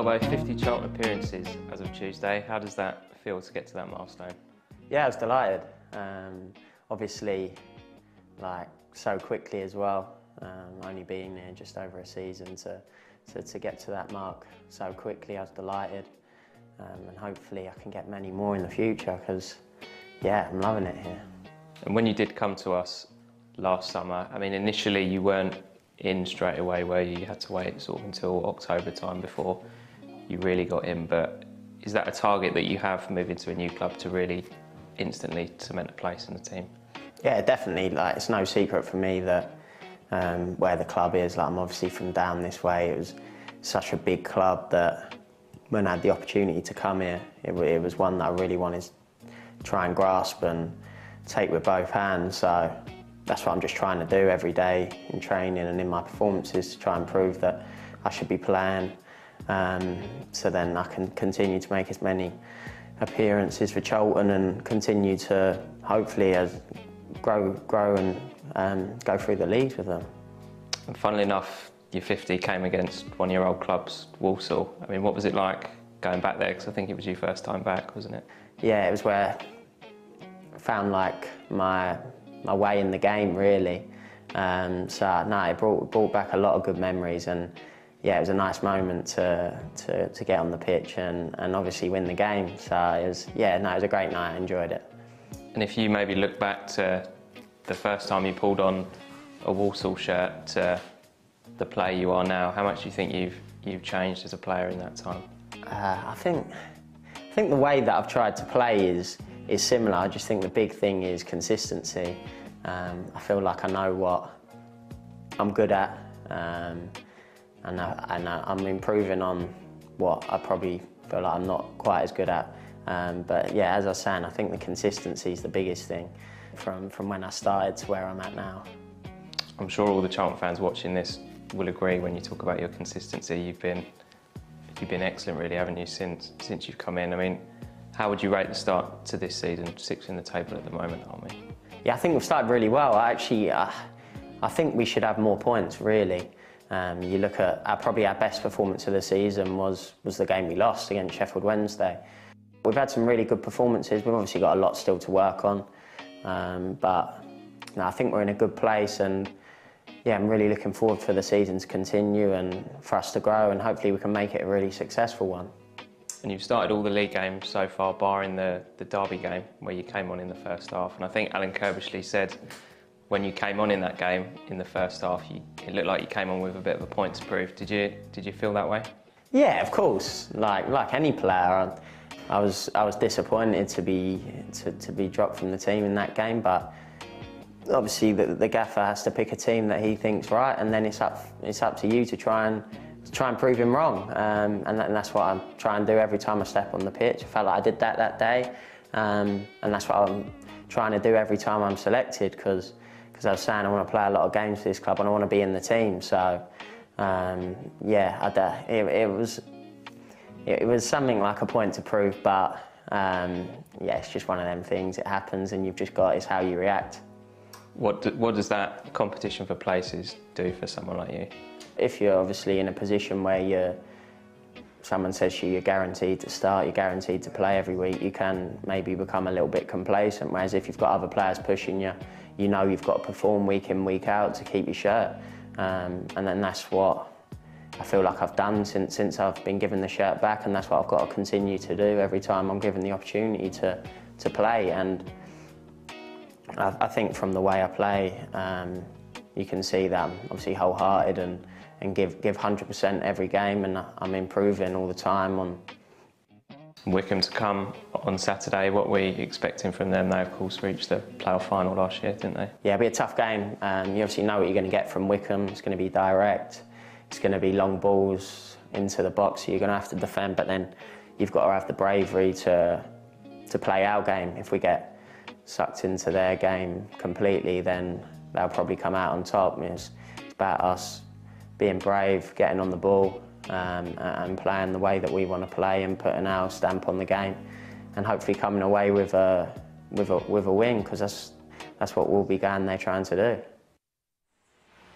Dobbo, 50 Charlton appearances as of Tuesday. How does that feel to get to that milestone? Yeah, I was delighted. Obviously, so quickly as well. Only being there just over a season to get to that mark so quickly, I was delighted. And hopefully I can get many more in the future because, yeah, I'm loving it here. And when you did come to us last summer, I mean, initially you weren't in straight away, where you had to wait sort of until October time before you really got in. But is that a target that you have moving to a new club to really instantly cement a place in the team? Yeah, definitely. It's no secret for me that where the club is. I'm obviously from down this way. It was such a big club that when I had the opportunity to come here, it was one that I really wanted to try and grasp and take with both hands. So that's what I'm just trying to do every day in training and in my performances, to try and prove that I should be playing, so then I can continue to make as many appearances for Charlton and continue to hopefully grow and go through the leagues with them. And funnily enough, your 50 came against one of your old clubs, Walsall. I mean, what was it like going back there? Because I think it was your first time back, wasn't it? Yeah, it was where I found my way in the game, really. So no, it brought back a lot of good memories, and yeah, it was a nice moment to get on the pitch and obviously win the game. So it was a great night. I enjoyed it. And if you maybe look back to the first time you pulled on a Walsall shirt to the player you are now, how much do you think you've changed as a player in that time? I think the way that I've tried to play is similar. I just think the big thing is consistency. I feel like I know what I'm good at, and I'm improving on what I probably feel like I'm not quite as good at. But yeah, as I was saying, I think the consistency is the biggest thing from when I started to where I'm at now. I'm sure all the Charlton fans watching this will agree when you talk about your consistency. You've been excellent, really, haven't you, since you've come in? I mean, how would you rate the start to this season? 6th in the table at the moment, aren't we? Yeah, I think we've started really well. I think we should have more points, really. You look at probably our best performance of the season was the game we lost against Sheffield Wednesday. We've had some really good performances. We've obviously got a lot still to work on, but no, I think we're in a good place, and yeah, I'm really looking forward for the season to continue and for us to grow, and hopefully we can make it a really successful one. And you've started all the league games so far, barring the derby game where you came on in the first half. And I think Alan Kirbishley said when you came on in that game in the first half, it looked like you came on with a bit of a point to prove. Did you feel that way? Yeah, of course. Like any player, I was disappointed to be dropped from the team in that game, but obviously the gaffer has to pick a team that he thinks right, and then it's up to you to try and prove him wrong, and that's what I try and do every time I step on the pitch. I felt like I did that day, and that's what I'm trying to do every time I'm selected, because I was saying I want to play a lot of games for this club and I want to be in the team. So yeah, it was something like a point to prove, but yeah, it's just one of them things. It happens, and it's how you react. What does that competition for places do for someone like you? If you're obviously in a position where someone says to you you're guaranteed to start, you're guaranteed to play every week, you can maybe become a little bit complacent. Whereas if you've got other players pushing you, you know you've got to perform week in, week out to keep your shirt. And then that's what I feel like I've done since I've been given the shirt back, and that's what I've got to continue to do every time I'm given the opportunity to play. And I think from the way I play, you can see that I'm obviously wholehearted and give 100% every game, and I'm improving all the time. Wycombe to come on Saturday. What were you expecting from them? They of course reached the playoff final last year, didn't they? Yeah, it'll be a tough game. You obviously know what you're going to get from Wycombe. It's going to be direct. It's going to be long balls into the box. So you're going to have to defend, but then you've got to have the bravery to play our game. If we get sucked into their game completely, then they'll probably come out on top. It's about us being brave, getting on the ball, and playing the way that we want to play and putting our stamp on the game, and hopefully coming away with a win, because that's what we'll be going there trying to do.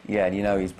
Yeah, and you know he's